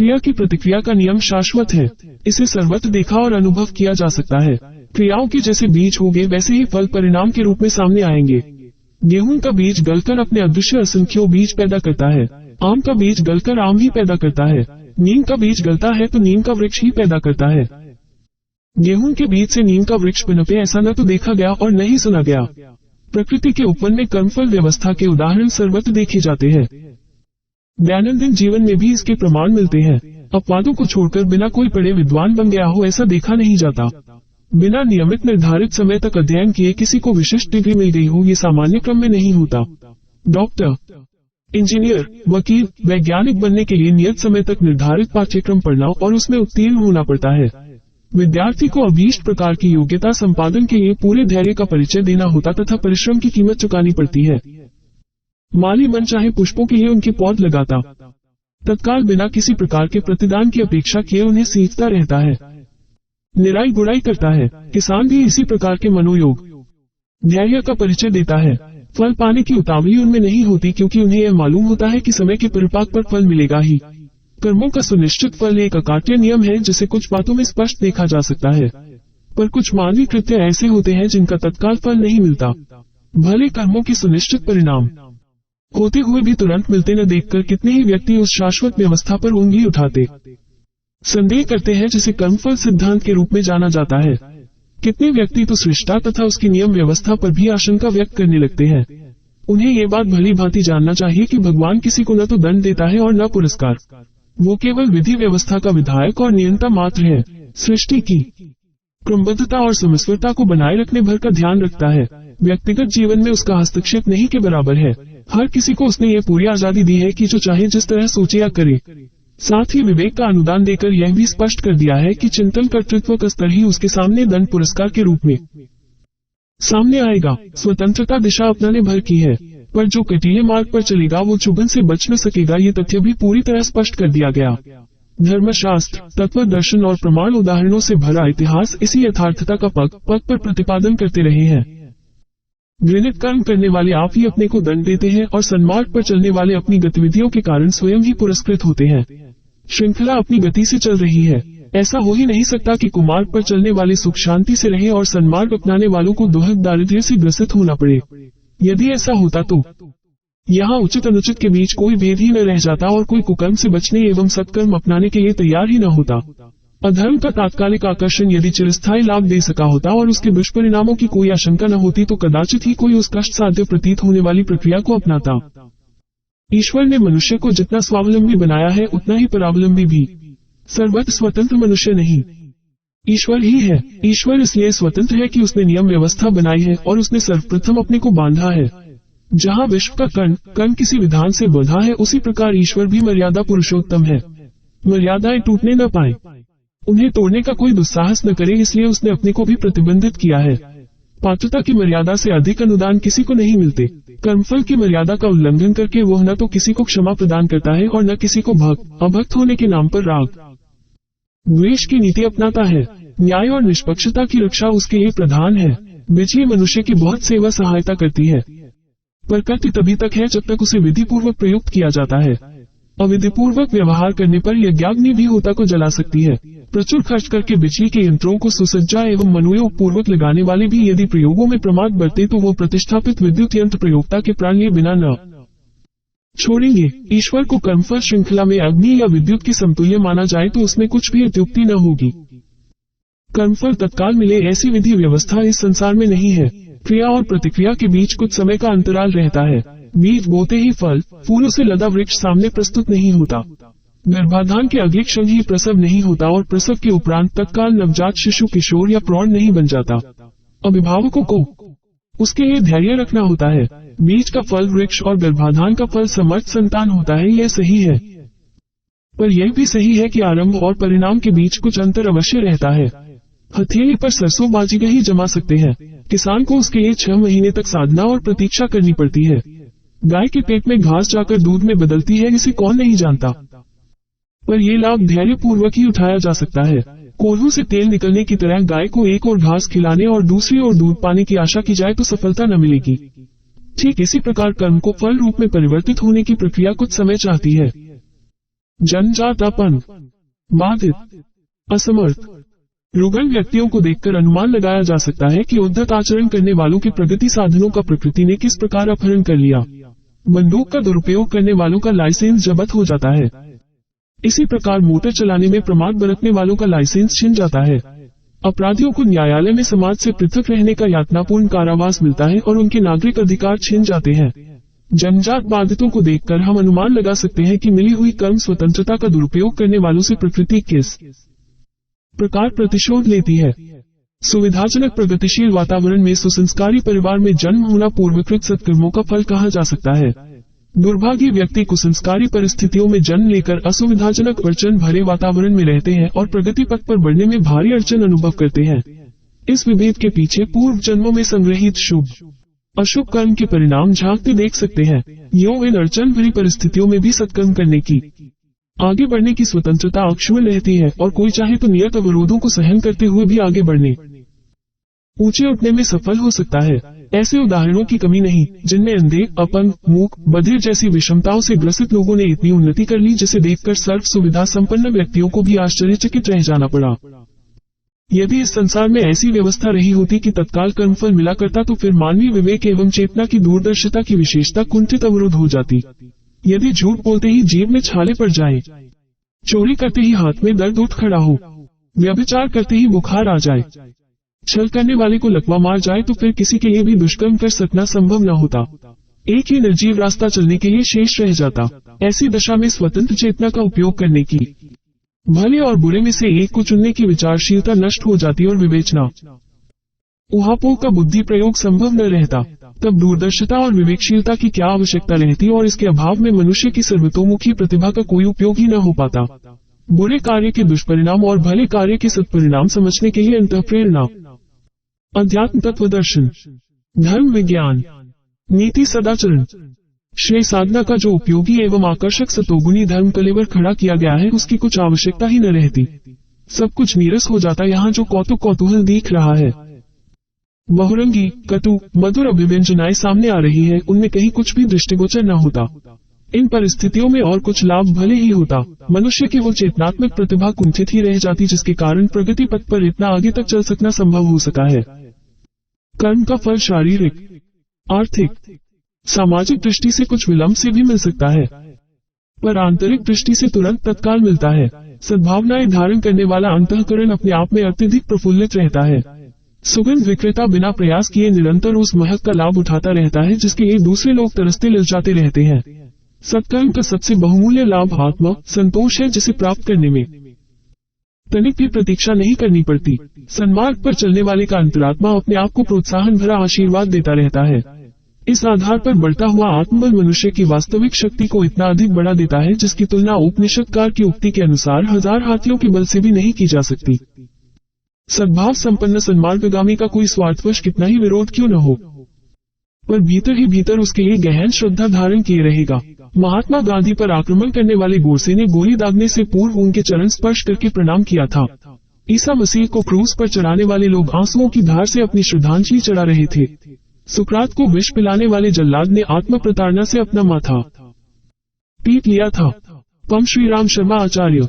क्रिया की प्रतिक्रिया का नियम शाश्वत है। इसे सर्वत्र देखा और अनुभव किया जा सकता है। क्रियाओं के जैसे बीज होंगे वैसे ही फल परिणाम के रूप में सामने आएंगे। गेहूं का बीज गलकर अपने अदृश्य असंख्यों बीज पैदा करता है। आम का बीज गलकर आम ही पैदा करता है। नीम का बीज गलता है तो नीम का वृक्ष ही पैदा करता है। गेहूं के बीज से नीम का वृक्ष पनपे ऐसा न तो देखा गया और न ही सुना गया। प्रकृति के उपवन में कर्मफल व्यवस्था के उदाहरण सर्वत्र देखे जाते हैं। दैनंदिन जीवन में भी इसके प्रमाण मिलते हैं। अपवादों को छोड़कर बिना कोई पढ़े विद्वान बन गया हो ऐसा देखा नहीं जाता। बिना नियमित निर्धारित समय तक अध्ययन किए किसी को विशिष्ट डिग्री मिल गई हो ये सामान्य क्रम में नहीं होता। डॉक्टर, इंजीनियर, वकील, वैज्ञानिक बनने के लिए नियत समय तक निर्धारित पाठ्यक्रम पढ़ना और उसमें उत्तीर्ण होना पड़ता है। विद्यार्थी को अभीष्ट प्रकार की योग्यता संपादन के लिए पूरे धैर्य का परिचय देना होता तथा परिश्रम की कीमत चुकानी पड़ती है। माली मन चाहे पुष्पों के लिए उनके पौध लगाता, तत्काल बिना किसी प्रकार के प्रतिदान की अपेक्षा किए उन्हें सींचता रहता है। निराई गुड़ाई करता है। किसान भी इसी प्रकार के मनोयोग धैर्य का परिचय देता है। फल पाने की उतावली उनमें नहीं होती क्योंकि उन्हें यह मालूम होता है कि समय के परिपाक पर फल मिलेगा ही। कर्मों का सुनिश्चित फल एक अकाट्य नियम है जिसे कुछ बातों में स्पष्ट देखा जा सकता है, पर कुछ मानवीय कृत्य ऐसे होते हैं जिनका तत्काल फल नहीं मिलता। भले कर्मों की सुनिश्चित परिणाम होते हुए भी तुरंत मिलते न देखकर कितने ही व्यक्ति उस शाश्वत व्यवस्था पर उंगली उठाते संदेह करते हैं जिसे कर्मफल सिद्धांत के रूप में जाना जाता है। कितने व्यक्ति तो सृष्टा तथा उसकी नियम व्यवस्था पर भी आशंका व्यक्त करने लगते हैं। उन्हें ये बात भली भांति जानना चाहिए कि भगवान किसी को न तो दंड देता है और न पुरस्कार। वो केवल विधि व्यवस्था का विधायक और नियंता मात्र है। सृष्टि की क्रमबद्धता और समस्वरता को बनाए रखने भर का ध्यान रखता है। व्यक्तिगत जीवन में उसका हस्तक्षेप नहीं के बराबर है। हर किसी को उसने ये पूरी आजादी दी है कि जो चाहे जिस तरह सोचे या करे। साथ ही विवेक का अनुदान देकर यह भी स्पष्ट कर दिया है कि चिंतन कर्तृत्व का स्तर ही उसके सामने दंड पुरस्कार के रूप में सामने आएगा। स्वतंत्रता दिशा अपनाने भर की है, पर जो कटीले मार्ग पर चलेगा वो चुभन से बच न सकेगा। ये तथ्य भी पूरी तरह स्पष्ट कर दिया गया। धर्मशास्त्र, तत्व दर्शन और प्रमाण उदाहरणों से भरा इतिहास इसी यथार्थता का पग पग पर प्रतिपादन करते रहे हैं। घृणित कर्म करने वाले आप ही अपने को दंड देते हैं और सन्मार्ग पर चलने वाले अपनी गतिविधियों के कारण स्वयं ही पुरस्कृत होते हैं। श्रृंखला अपनी गति से चल रही है। ऐसा हो ही नहीं सकता कि कुमार्ग पर चलने वाले सुख शांति से रहे और सन्मार्ग अपनाने वालों को दुहक दारिद्र्य से ग्रसित होना पड़े। यदि ऐसा होता तो यहाँ उचित अनुचित के बीच कोई भेद ही न रह जाता और कोई कुकर्म से बचने एवं सत्कर्म अपनाने के लिए तैयार ही न होता। अधर्म का तात्कालिक आकर्षण यदि चिरस्थायी लाभ दे सका होता और उसके दुष्परिणामों की कोई आशंका न होती तो कदाचित ही कोई उस कष्ट साध्य प्रतीत होने वाली प्रक्रिया को अपनाता। ईश्वर ने मनुष्य को जितना स्वावलंबी बनाया है उतना ही परावलंबी भी। सर्वत्र स्वतंत्र मनुष्य नहीं, ईश्वर ही है। ईश्वर इसलिए स्वतंत्र है कि उसने नियम व्यवस्था बनाई है और उसने सर्वप्रथम अपने को बांधा है। जहाँ विश्व का कण कण किसी विधान से बंधा है, उसी प्रकार ईश्वर भी मर्यादा पुरुषोत्तम है। मर्यादाएं टूटने न पाए, उन्हें तोड़ने का कोई दुस्साहस न करे, इसलिए उसने अपने को भी प्रतिबंधित किया है। पात्रता की मर्यादा से अधिक अनुदान किसी को नहीं मिलते। कर्मफल की मर्यादा का उल्लंघन करके वह न तो किसी को क्षमा प्रदान करता है और न किसी को अभक्त होने के नाम पर राग द्वेष की नीति अपनाता है। न्याय और निष्पक्षता की रक्षा उसके लिए प्रधान है। बिजली मनुष्य की बहुत सेवा सहायता करती है, पर करती तभी तक है जब तक उसे विधि पूर्वक प्रयुक्त किया जाता है। अविधि पूर्वक व्यवहार करने पर यज्ञाग्नि भी होता को जला सकती है। प्रचुर खर्च करके बिजली के यंत्रों को सुसज्जा एवं मनोयोग पूर्वक लगाने वाले भी यदि प्रयोगों में प्रमाद बरते तो वो प्रतिष्ठापित विद्युत यंत्र प्रयोक्ता के प्राण लिए बिना न छोड़ेंगे। ईश्वर को कर्मफल श्रृंखला में अग्नि या विद्युत के समतुल्य माना जाए तो उसमें कुछ भी अत्युक्ति न होगी। कर्मफल तत्काल मिले ऐसी विधि व्यवस्था इस संसार में नहीं है। क्रिया और प्रतिक्रिया के बीच कुछ समय का अंतराल रहता है। बीज बोते ही फल फूलों से लदा वृक्ष सामने प्रस्तुत नहीं होता। गर्भाधान के अगले क्षण ही प्रसव नहीं होता और प्रसव के उपरांत तत्काल नवजात शिशु किशोर या प्रौढ़ नहीं बन जाता। अभिभावकों को उसके लिए धैर्य रखना होता है। बीज का फल वृक्ष और गर्भाधान का फल समर्थ संतान होता है, यह सही है। पर यह भी सही है कि आरंभ और परिणाम के बीच कुछ अंतर अवश्य रहता है। हथेली पर सरसों बाजीगर ही जमा सकते हैं। किसान को उसके लिए 6 महीने तक साधना और प्रतीक्षा करनी पड़ती है। गाय के पेट में घास जाकर दूध में बदलती है, इसे कौन नहीं जानता। पर यह लाभ धैर्य पूर्वक ही उठाया जा सकता है। कोल्हू से तेल निकलने की तरह गाय को एक और घास खिलाने और दूसरी ओर दूध पाने की आशा की जाए तो सफलता न मिलेगी। ठीक इसी प्रकार कर्म को फल रूप में परिवर्तित होने की प्रक्रिया कुछ समय चाहती है। जन्मजात अपंग, बाधित, असमर्थ, रुग्ण व्यक्तियों को देखकर अनुमान लगाया जा सकता है कि उद्धत आचरण करने वालों के प्रगति साधनों का प्रकृति ने किस प्रकार अपहरण कर लिया। बंदूक का दुरुपयोग करने वालों का लाइसेंस जब्त हो जाता है। इसी प्रकार मोटर चलाने में प्रमाद बरतने वालों का लाइसेंस छिन जाता है। अपराधियों को न्यायालय में समाज से पृथक रहने का यातनापूर्ण कारावास मिलता है और उनके नागरिक अधिकार छिन जाते हैं। जन्मजात बाधितों को देखकर हम अनुमान लगा सकते हैं कि मिली हुई कर्म स्वतंत्रता का दुरुपयोग करने वालों से प्रकृति किस प्रकार प्रतिशोध लेती है। सुविधाजनक प्रगतिशील वातावरण में सुसंस्कारी परिवार में जन्म होना पूर्वकृत सत्कर्मों का फल कहा जा सकता है। दुर्भाग्य व्यक्ति कुसंस्कारी परिस्थितियों में जन्म लेकर असुविधाजनक अड़चन भरे वातावरण में रहते हैं और प्रगति पथ पर बढ़ने में भारी अड़चन अनुभव करते हैं। इस विभेद के पीछे पूर्व जन्मों में संग्रहित शुभ अशुभ कर्म के परिणाम झांकते देख सकते हैं। यूं इन अड़चन भरी परिस्थितियों में भी सत्कर्म करने की, आगे बढ़ने की स्वतंत्रता अक्षुण्ण रहती है और कोई चाहे तो नियत अवरोधों को सहन करते हुए भी आगे बढ़ने, ऊंचे उठने में सफल हो सकता है। ऐसे उदाहरणों की कमी नहीं, जिनमें अंधे, अपंग, मूक, बधिर जैसी विषमताओं से ग्रसित लोगों ने इतनी उन्नति कर ली जिसे देखकर सर्व सुविधा संपन्न व्यक्तियों को भी आश्चर्यचकित रह जाना पड़ा। यदि इस संसार में ऐसी व्यवस्था रही होती कि तत्काल कर्मफल मिला करता तो फिर मानवीय विवेक एवं चेतना की दूरदर्शिता की विशेषता कुंठित अवरुद्ध हो जाती। यदि झूठ बोलते ही जीभ में छाले पड़ जाए, चोरी करते ही हाथ में दर्द उठ खड़ा हो, व्यभिचार करते ही बुखार आ जाए, छल करने वाले को लकवा मार जाए तो फिर किसी के लिए भी दुष्कर्म कर सकना संभव न होता। एक ही निर्जीव रास्ता चलने के लिए शेष रह जाता। ऐसी दशा में स्वतंत्र चेतना का उपयोग करने की, भले और बुरे में से एक को चुनने की विचारशीलता नष्ट हो जाती और विवेचना, ऊहापोह का बुद्धि प्रयोग संभव न रहता। तब दूरदर्शिता और विवेकशीलता की क्या आवश्यकता रहती और इसके अभाव में मनुष्य की सर्वतोमुखी प्रतिभा का कोई उपयोग ही न हो पाता। बुरे कार्य के दुष्परिणाम और भले कार्य के सत्परिणाम समझने के लिए अंतःप्रेरणा, अध्यात्म तत्व दर्शन, धर्म विज्ञान, नीति सदाचरण, श्रेय साधना का जो उपयोगी एवं आकर्षक सतोगुणी धर्म कलेवर खड़ा किया गया है उसकी कुछ आवश्यकता ही न रहती। सब कुछ नीरस हो जाता यहाँ जो कौतुक कौतूहल दिख रहा है। बहुरंगी, कटु, मधुर अभिव्यंजनाएं सामने आ रही है, उनमें कहीं कुछ भी दृष्टिगोचर न होता। इन परिस्थितियों में और कुछ लाभ भले ही होता, मनुष्य की वो चेतनात्मक प्रतिभा कुंठित ही रह जाती जिसके कारण प्रगति पथ पर इतना आगे तक चल सकना संभव हो सका है। कर्म का फल शारीरिक, आर्थिक, सामाजिक दृष्टि से कुछ विलंब से भी मिल सकता है, पर आंतरिक दृष्टि से तुरंत तत्काल मिलता है। सद्भावनाएं धारण करने वाला अंतःकरण अपने आप में अत्यधिक प्रफुल्लित रहता है। सुगंध विक्रेता बिना प्रयास किए निरंतर उस महक का लाभ उठाता रहता है जिसके लिए दूसरे लोग तरसते ललचाते रहते हैं। सत्कर्म का सबसे बहुमूल्य लाभ आत्मा संतोष है जिसे प्राप्त करने में तनिक भी प्रतीक्षा नहीं करनी पड़ती। सन्मार्ग पर चलने वाले का अंतरात्मा अपने आप को प्रोत्साहन भरा आशीर्वाद देता रहता है। इस आधार पर बढ़ता हुआ आत्मबल मनुष्य की वास्तविक शक्ति को इतना अधिक बढ़ा देता है जिसकी तुलना उपनिषदकार की उक्ति के अनुसार 1000 हाथियों के बल से भी नहीं की जा सकती। सद्भाव संपन्न सन्मार्गगामी का कोई स्वार्थवश कितना ही विरोध क्यों न हो, पर भीतर ही भीतर उसके लिए गहन श्रद्धा धारण किए रहेगा। महात्मा गांधी पर आक्रमण करने वाले गोडसे ने गोली दागने से पूर्व उनके चरण स्पर्श करके प्रणाम किया था। ईसा मसीह को क्रूस पर चढ़ाने वाले लोग आंसुओं की धार से अपनी श्रद्धांजलि चढ़ा रहे थे। सुकरात को विष पिलाने वाले जल्लाद ने आत्म प्रताड़ना से अपना माथा पीट लिया था। पम श्रीराम शर्मा आचार्य।